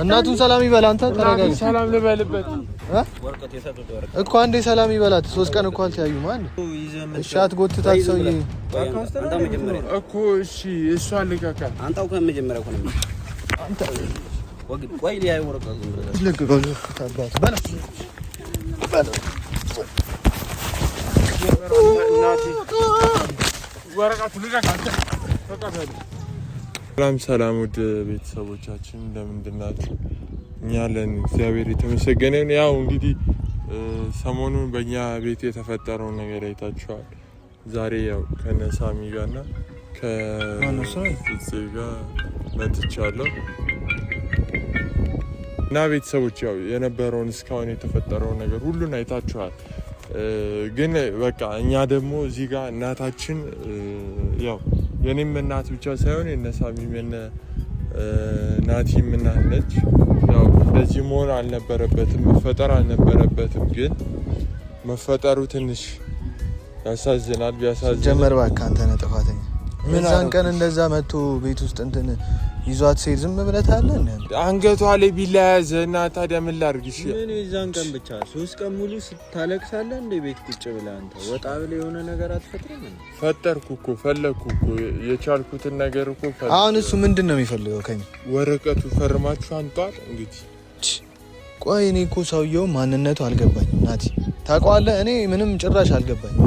እናቱን ሰላም ይበል አንተ ተረጋጋ ሰላም ልበልበት ወርቀት የሰጡት ወርቀት እኮ አንዴ ሰላም ይበላት 3 ቀን እኮ አልተያዩም አይደል እሺ አትጎትታት ሰውዬ እኮ እሺ እሷ ልቀቃ አንተው ከመጀመሪያው እኮ ነው አንተ ወይ ላይ ወርቀት ልቀቀው ታባት በላ እናቴ ወርቀቱ ልቀቃ ተቀበል ሰላም ውድ ቤተሰቦቻችን እንደምንድናችሁ እኛ አለን እግዚአብሔር የተመሰገነ ይሁን ያው እንግዲህ ሰሞኑን በእኛ ቤት የተፈጠረው ነገር አይታችኋል ዛሬ ያው ከነሳሚ ጋርና ከእዚህ ጋር መጥቻለሁ እና ቤተሰቦች ያው የነበረውን እስካሁን የተፈጠረው ነገር ሁሉን አይታችኋል ግን በቃ እኛ ደግሞ እዚህ ጋር እናታችን ያው የኔም እናት ብቻ ሳይሆን የነሳሚም ናቲም እናት ነች ያው እንደዚህ መሆን አልነበረበትም መፈጠር አልነበረበትም ግን መፈጠሩ ትንሽ ያሳዝናል ቢያሳዝን ጀመር ባካ አንተ ነህ ጥፋተኛ ምንዛን ቀን እንደዛ መጥቶ ቤት ውስጥ እንትን ይዟት ሲሄድ ዝም ብለህ አለ እንዴ አንገቷ ላይ ቢላያዘ እና ታዲያ ምን ላድርግሽ ምን ይዛን ቀን ብቻ 3 ቀን ሙሉ ስታለቅሳለህ እንደ ቤት ቁጭ ብለህ አንተ ወጣ ብለህ የሆነ ነገር አትፈጥርም ፈጠርኩ እኮ ፈለኩ እኮ የቻልኩትን ነገር እኮ አሁን እሱ ምንድነው የሚፈልገው ከኛ ወረቀቱ ፈርማችሁ አንጣል እንግዲህ ቆይ እኔ እኮ ሰውየው ማንነቱ አልገባኝም ናቲ ታውቀዋለህ እኔ ምንም ጭራሽ አልገባኝም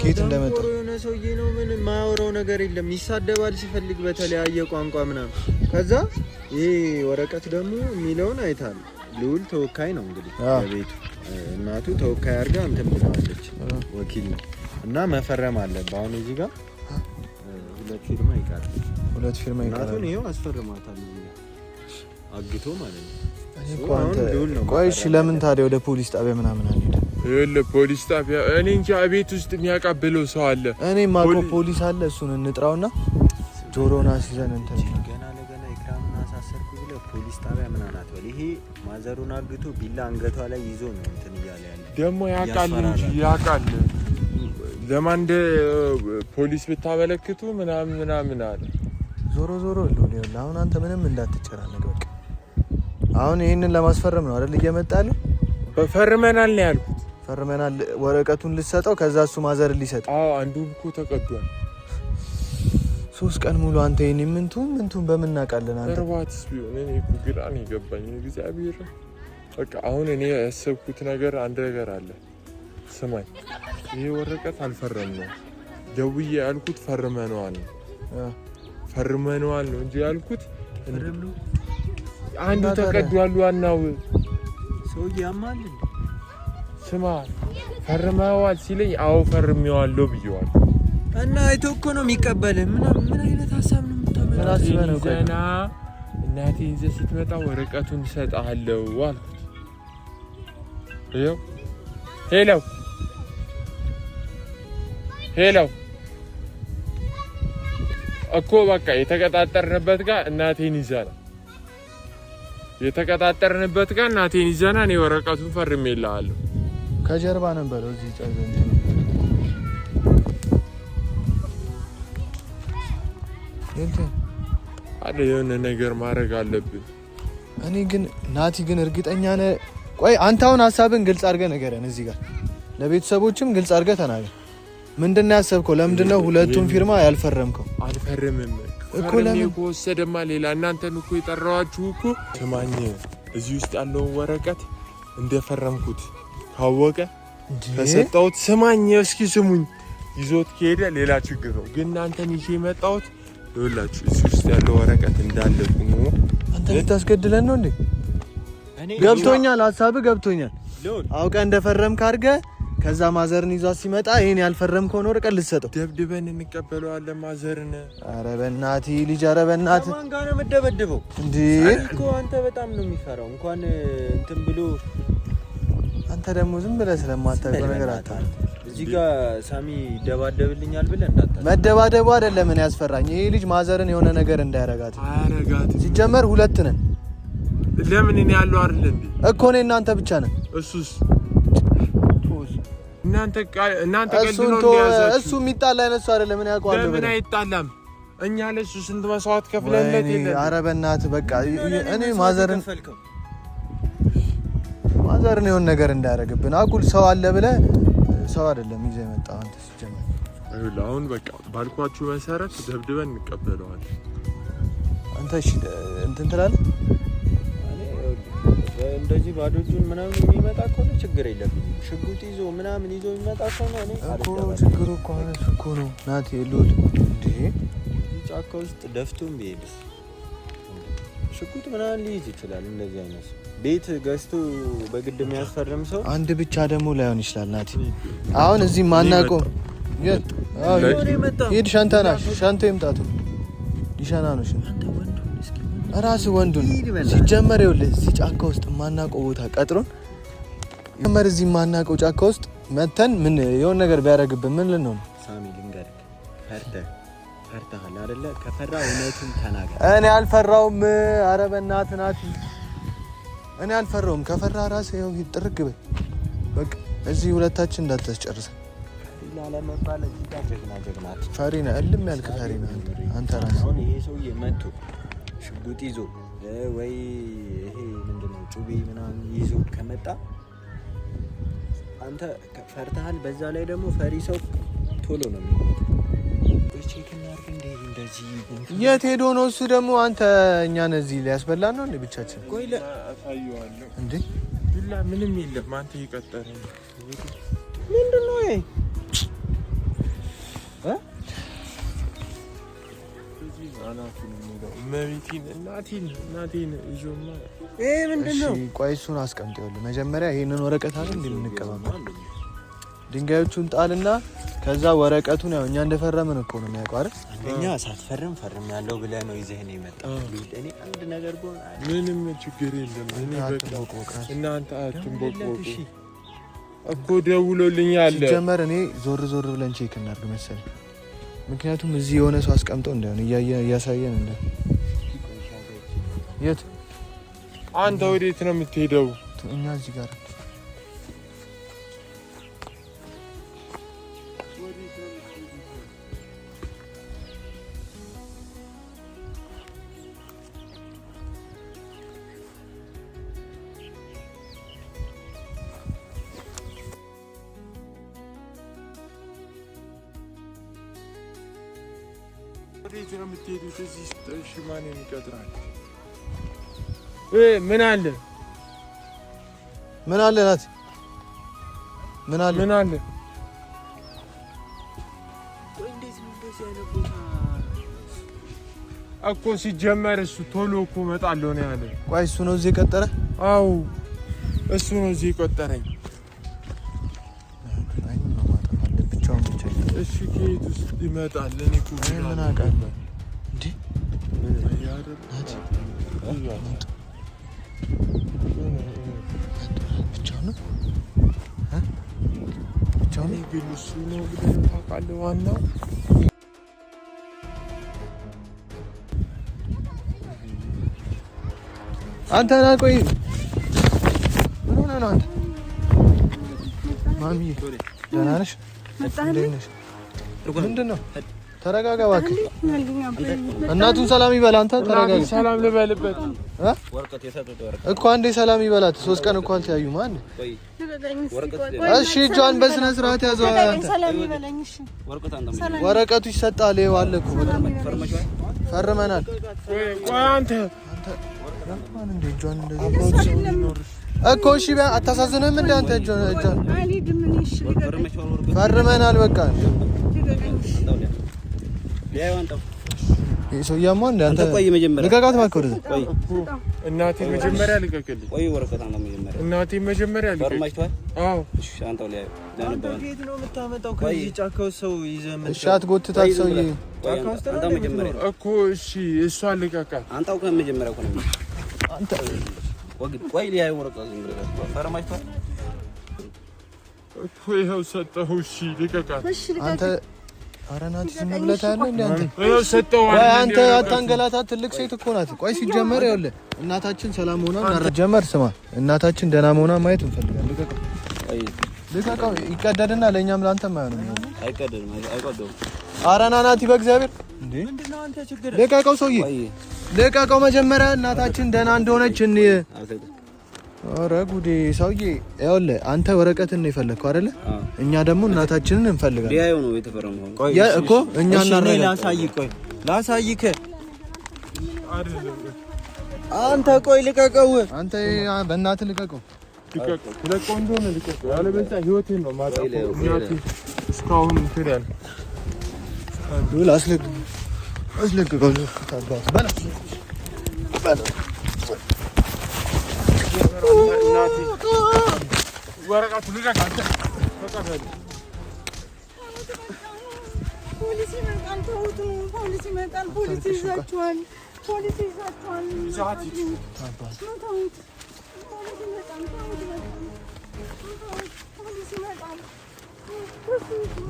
ከየት እንደመጣ የሆነ ሰውዬ ነው ምን ማያወራው ነገር የለም ይሳደባል ሲፈልግ በተለያየ ቋንቋ ምናምን ከዛ ይሄ ወረቀት ደግሞ የሚለውን አይታል ልዑል ተወካይ ነው እንግዲህ በቤቱ እናቱ ተወካይ አድርጋ እንትን ብላለች ወኪል ነው እና መፈረም አለበት አሁን እዚህ ጋር ሁለት ፊርማ ይቀራል እናቱን ይሄው አስፈርማታል አግቶ ማለት ነው ቆይ እሺ ለምን ታዲያ ወደ ፖሊስ ጣቢያ ምናምን አንሄድ ይኸውልህ ፖሊስ ጣቢያ እኔ እንጃ ቤት ውስጥ የሚያቀብለው ሰው አለ እኔ ማቆ ፖሊስ አለ እሱን እንጥራውና ጆሮና ሲዘን እንትን ገና ለገና ኢክራምን አሳሰርኩ ብለህ ፖሊስ ጣቢያ ምን አናት በል ይሄ ማዘሩን አግቶ ቢላ አንገቷ ላይ ይዞ ነው እንትን እያለ ያለ ደግሞ ያቃል እንጂ ያቃል ለማን እንደ ፖሊስ ብታመለክቱ ምናምን አለ ዞሮ ይኸውልህ አሁን አንተ ምንም እንዳትጨናነቅ በቃ አሁን ይሄንን ለማስፈረም ነው አይደል እየመጣለህ ፈርመናል ነው ያልኩት ፈርመናል ወረቀቱን ልሰጠው ከዛ እሱ ማዘር ሊሰጥ አንዱ እኮ ተቀዷል 3 ቀን ሙሉ አንተ የኔ ምንቱን በመናቃለን አንተ እርባትስ ቢሆን እኔ እኮ ግራን ይገባኝ እግዚአብሔር በቃ አሁን እኔ ያሰብኩት ነገር አንድ ነገር አለ ስማኝ ይሄ ወረቀት አልፈረምነው ደውዬ ያልኩት ፈርመናል ነው እንጂ ያልኩት ፈርምነው አንዱ ተቀዷል ዋናው ሰውዬ ያማል ስማ ፈርመዋል ሲለኝ አዎ ፈርሜዋለሁ ብየዋል እና አይቶ እኮ ነው የሚቀበልህ ምን አይነት ሐሳብ ነው የምታመጣው ገና እናቴ ይዘህ ስትመጣ ወረቀቱን ሰጣለሁ አልኩት ይኸው ሄሎ እኮ በቃ የተቀጣጠርንበት ጋር እናቴን ይዘና እኔ ወረቀቱን ፈርሜልሃለሁ ከጀርባ ነበር እዚህ ጫዘንት አለ የሆነ ነገር ማድረግ አለብን እኔ ግን ናቲ ግን እርግጠኛ ነህ ቆይ አንተ አሁን ሐሳብን ግልጽ አድርገህ ንገረን እዚህ ጋር ለቤተሰቦችም ግልጽ አድርገህ ተናገር ምንድነው ያሰብከው ለምንድነው ሁለቱም ፊርማ ያልፈረምከው አልፈረምም እኮ ለምን ወሰደማ ሌላ እናንተን እኮ የጠራዋችሁ እኮ ስማኝ እዚህ ውስጥ ያለው ወረቀት እንደፈረምኩት ታወቀ ከሰጣሁት ስማኝ እስኪ ስሙኝ ይዞት ከሄደ ሌላ ችግር ነው ግን እናንተን ይዤ መጣሁት ይኸውላችሁ እዚህ ውስጥ ያለው ወረቀት እንዳለ ነው አንተ ልታስገድለን ነው እንዴ ገብቶኛል ሐሳብ ገብቶኛል አውቀህ እንደፈረምክ አድርገህ ከዛ ማዘርን ይዟት ሲመጣ ይሄን ያልፈረምከውን ወረቀት ልትሰጠው ደብድበን እንቀበለዋለን ማዘርን ኧረ በእናትህ ልጅ ኧረ በእናትህ ማን ጋር ነው የምትደበድበው እንዴ እኮ አንተ በጣም ነው የሚፈራው እንኳን እንትን ብሎ አንተ ደግሞ ዝም ብለህ ስለማታውቀው ነገር አታውቅም እዚህ ጋር ሳሚ ይደባደብልኛል ብለህ እንዳታስብ መደባደቡ አይደለም ምን ያስፈራኝ ይሄ ልጅ ማዘርን የሆነ ነገር እንዳያረጋት ሲጀመር ሁለት ነን ለምን እኔ ያለው አይደል እንዴ እኮ እኔ እናንተ ብቻ ነን እሱስ እናንተ ቀልድ ነው እንዲያዛችሁ። እሱ የሚጣላ አይነት ሰው አይደለም። ምን ያውቀዋል? ለምን አይጣላም? እኛ ለሱ ስንት መስዋዕት ከፍለንለት የለ። ኧረ በእናትህ በቃ እኔ ማዘርን የሆነ ነገር እንዳያደርግብን አጉል ሰው አለ ብለህ ሰው አይደለም ይዘህ የመጣው አንተ ሲጀመር። አሁን በቃ ባልኳችሁ መሰረት ደብድበን እንቀበለዋለን። አንተ እሺ እንትን ትላለህ። እንደዚህ ባዶ እጁን ምናምን የሚመጣ ከሆነ ችግር የለብኝም። ሽጉጥ ይዞ ምናምን ይዞ የሚመጣ ከሆነ እኔ ችግሩ እኮ እሱ እኮ ነው። ናቲ ሉል እንዴ ጫካ ውስጥ ደፍቶም ቢሄድስ ሽጉጥ ምናምን ሊይዝ ይችላል። እንደዚህ አይነት ቤት ገዝቶ በግድ የሚያስፈርም ሰው አንድ ብቻ ደግሞ ላይሆን ይችላል። ናቲ አሁን እዚህ ማናውቀው ሂድ ሻንተ ይምጣቱ ሊሸና ነው ራስ ወንዱን ሲጀመር ይኸውልህ እዚህ ጫካ ውስጥ ማናውቀው ቦታ ቀጥሮን ሲጀመር እዚህ ማናውቀው ጫካ ውስጥ መተን ምን የሆነ ነገር ቢያደርግብን ምን ልንሆን? ሳሚ ልንገርህ ፈርተሃል አይደለ? ከፈራ እውነቱን ተናገር። እኔ አልፈራውም። ኧረ በእናትህ ናቲ እኔ አልፈራውም። ከፈራ ራስህ ይኸው ጥርግ በይ በቃ እዚህ ሁለታችን እንዳታስጨርሰን። ለመባል እዚህ ጋር ጀግና ፈሪ ነህ እልም ያልክ ፈሪ ነህ አንተ ራስህ። አሁን ይሄ ሰውዬ መጥቶ ሽጉጥ ይዞ ወይ ይሄ ምንድነው ጩቤ ምናምን ይዞ ከመጣ አንተ ፈርተሃል። በዛ ላይ ደግሞ ፈሪ ሰው ቶሎ ነው የሚሞተው። የት ሄዶ ነው እሱ ደግሞ? አንተ እኛን እዚህ ሊያስበላን ነው እንዴ ብቻችን? ቆይ አሳየዋለሁ እንዴ ዱላ ምንም የለም። አንተ ይቀጠረ ምንድነው ይሄ? እናቴን ይዞማ ምንድነው? ቆይ እሱን አስቀምጠው። መጀመሪያ ይሄንን ወረቀት አይደል እንዴ የምንቀበለው? ድንጋዮቹን ጣልና ከዛ ወረቀቱን ያው እኛ እንደፈረምን እኮ ነው የሚያውቀው አይደል? አንደኛ ሳትፈርም ፈርም ያለው ብለህ ነው ይዘህ ነው የመጣው። እኔ አንድ ነገር ቦን ምንም ችግር የለም። እኔ በቃ እናንተ አትንቦቆቁ እኮ ደውሎልኛል። ሲጀመር እኔ ዞር ብለን ቼክ እናድርግ መሰለኝ። ምክንያቱም እዚህ የሆነ ሰው አስቀምጠው እንዳይሆን እያሳየን እንደ የት አንተ ወዴት ነው የምትሄደው? እኛ እዚህ ጋር ወዴት ነው የምትሄዱት? እዚህ እሺ ማን ይቀጥራል? ምን አለ ናት? ምን አለ? እኮ ሲጀመር እሱ ቶሎ እኮ እመጣለሁ ነው ያለ። ቆይ እሱ ነው እዚህ የቀጠረ? አዎ እሱ ነው እዚህ የቀጠረኝ። እሺ ከየት ውስጥ ይመጣል? እኔ እኮ ምን አውቃለሁ እንዴ? ብቻውን ግን እሱ ነው ብለህ ታውቃለህ? ዋናው አንተ ና ቆይ ምን ሆነህ ነው አንተ? ማሚዬ ደህና ነሽ? ምንድን ነው? ተረጋጋ እባክህ። እናቱን ሰላም ይበል። አንተ ተረጋጋ። ሰላም ልበልበት እኮ አንዴ ሰላም ይበላት። 3 ቀን እኮ አልተያዩም። አንዴ እሺ፣ እጇን በስነ ስርዓት ያዘው። አንተ ወረቀቱ ይሰጣል። ይኸው አለ እኮ ፈርመናል። ቆይ አንተ ማን እንደ እጇን እንደዚህ እኮ እሺ፣ አታሳዝንም እንደ አንተ እጇን ፈርመናል። በቃ ሰውዬማ እንደ አንተ ልቀቃት እባክህ። ወደዛ እናቴ መጀመሪያ ልቀቅልኝ። ቆይ ወረቀት ነው መጀመሪያ እናቴ መጀመሪያ ልቀቅልኝ። አዎ እሺ፣ አንተው ላይ ከየት ነው የምታመጣው? ከዚህ ጫካው ሰው ይዘህ እሺ፣ አትጎትታት ሰውዬ። አንተ መጀመሪያ እኮ እሺ፣ እሷን ልቀቃት። አንተው ከመጀመሪያ እኮ ነው አንተ ቆይ ላይ ወረቀት ፈርማችኋል እኮ ይኸው ሰጠሁ። እሺ ልቀቃት አንተ። ኧረ ናቲ ዝም ብለህ ታያለህ እንደ አንተ ይኸው ሰጠሁ። አንተ አታንገላታት። ትልቅ ሴት እኮ ናት። ቆይ ሲጀመር ይኸውልህ እናታችን ሰላም ሆና ጀመር። ስማ እናታችን ደህና መሆኗ ማየት እንፈልጋለን። ልቀቃት ልቀቀው ይቀደድና ለኛም ላንተም አይሆንም አይቀደድም አይቆደውም ኧረ ና ናቲ በእግዚአብሔር እንዴ ምንድነው አንተ ችግር ልቀቀው ሰውዬ ልቀቀው መጀመሪያ እናታችን ደህና እንደሆነች እንይ ኧረ ጉዴ ሰውዬ ይኸውልህ አንተ ወረቀትን ነው የፈለግከው አይደለ እኛ ደግሞ እናታችንን እንፈልጋለን ዲያዩ ነው የተፈረመው ቆይ እኮ እኛ ላሳይክ አንተ ቆይ ልቀቀው አንተ በእናትህ ልቀቀው ልቀቀው እንደሆነ ልቀቀው ያለበለዚያ ህይወቴን ነው ማጣው እስካሁን እንትን ያለ ዱል አስለቅቀው ታባስ በላ ወረቀቱ ልቀቅ አንተ ተቀበል ፖሊስ ይመጣል ተውት ፖሊስ ይመጣል ፖሊስ ይዛችኋል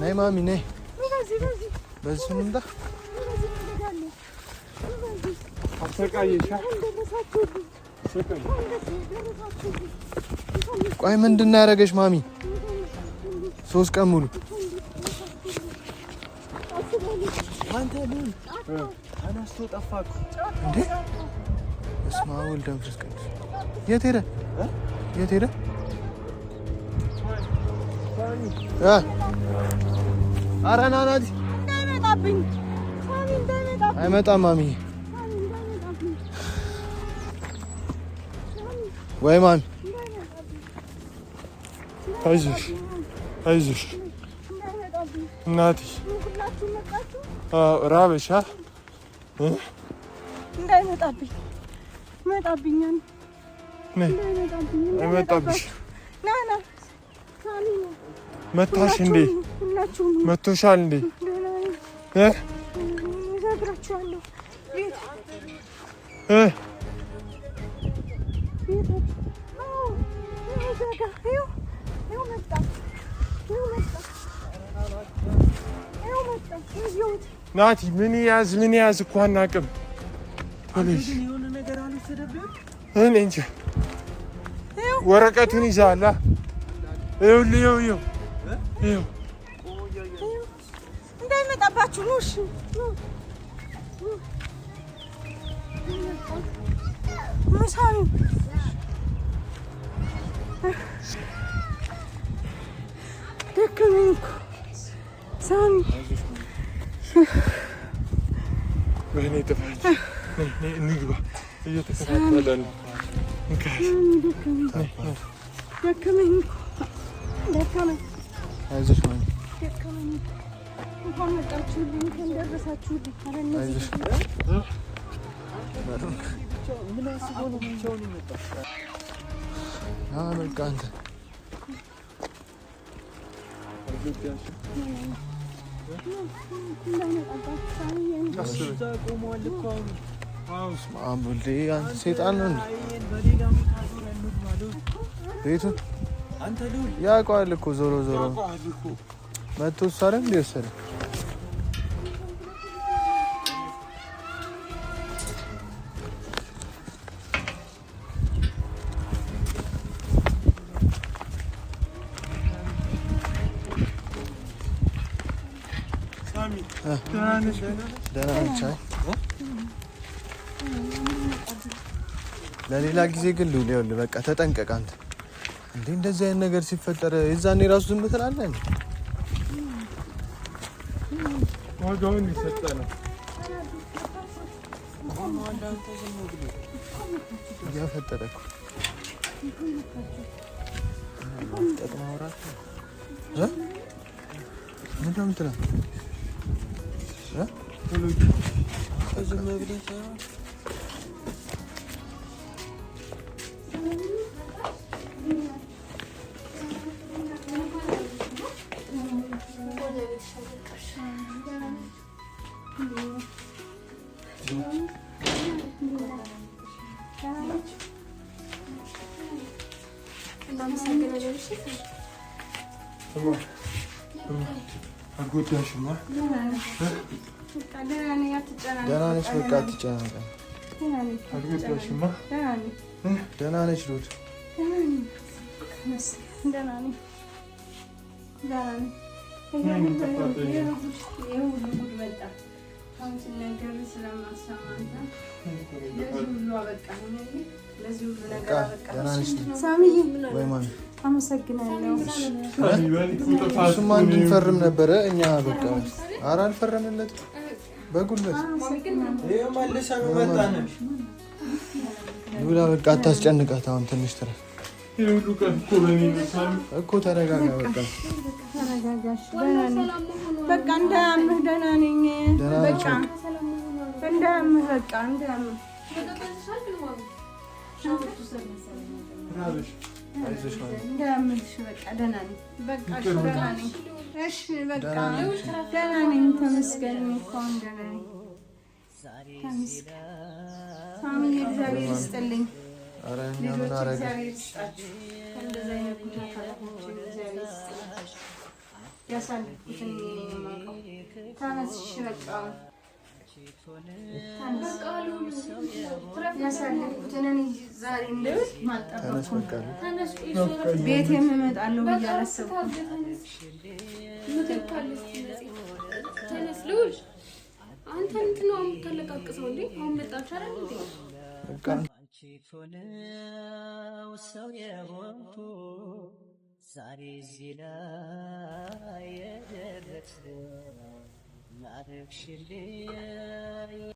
ነይ ማሚ ነይ በዚህ እንምጣ አሰቃየሻ ቆይ ምንድን ነው ያደረገሽ ማሚ 3 ቀን ሙሉ አንተ ምን አናስቶ ጠፋክ እንዴ እስማ ወልደ መንፈስ ቅዱስ የት ሄደ ኧረ ና ናቲ እንዳይመጣብኝ ሳሚ እንዳይመጣብኝ አይመጣም ማሚ ወይ ማሚ አይዞሽ እናቴ ራበሻ እንዳይመጣብኝ መጣብኛል አይመጣብሽ ና ሳሚ መታሽ እንዴ መቶሻል እንዴ እነግራችኋለሁ ናቲ ምን ያዝ እኮ አናውቅም የሆነ ነገር አልወሰደብህም እኔ እንጃ ወረቀቱን ይዛላ ይኸው እንዳይመጣባችሁ ነው እሺ ሳሚ ደከመኝ እኮ ሳሚ ወይኔ ጥፋት እንግባ እየተከታተለን ደከመኝ አይዞሽ ማሚ ደከመኝ እንኳን መጣችሁልኝ እንኳን ደረሳችሁልኝ አይዞሽ ምን አስበው ነው ብቻውን የመጣው በቃ አንተ አንተ ሰይጣን ነው ቤቱን ያውቀዋል እኮ ዞሮ መቶ እሱ አይደል እንደ ወሰደ ደህና ነች ለሌላ ጊዜ ግን ይኸውልህ በቃ ተጠንቀቅ አንተ እንዴ እንደዚህ አይነት ነገር ሲፈጠር የዛኔ ራሱ ዝም ትላለህ እንዴ ዋጋውን ይሰጣል እያፈጠረ እኮ ምንድን ነው የምትለው አጎዳሽማ ደህና ነች በቃ አትጨናነቅ አጎዳሽማ ደህና ነች ሩት ደህና ነኝ አመሰግናለሁ። እሱማ እንድንፈርም ነበረ እኛ በቃ ኧረ አልፈረምለትም በጉልበት ሉላ በቃ አታስጨንቃት። አሁን ትንሽ ትረፍ እኮ ተረጋጋ። በቃ እንዳያምህ ደህና ነኝ። በቃ እንዳያምህ በቃ እንዳያምህ እንዳያምሽ በቃ ደህና ነኝ። በቃ ደህና ነኝ። እሺ በቃ ደህና ነኝ። ተመስገን እኮ አሁን ደህና ነኝ። ፋሚሊ እግዚአብሔር ይስጥልኝ። ልጆች እግዚአብሔር ይስጣችሁ። እንደዛ አይነት ታላላቆች እግዚአብሔር ይስጣችሁ። ያሳልፉትን የማውቀው ተነስሽ በቃ ያሳልፉትን ዛሬ እንደው ማጣጣም ቤት የምመጣለሁ ብዬ አላሰብኩም። አንተ እንትን ነው የምታለቃቅሰው እንዴ? አሁን መጣች አይደል እንዴ? ሰው የሆንኩ ዛሬ እዚህ ላይ የደረስኩ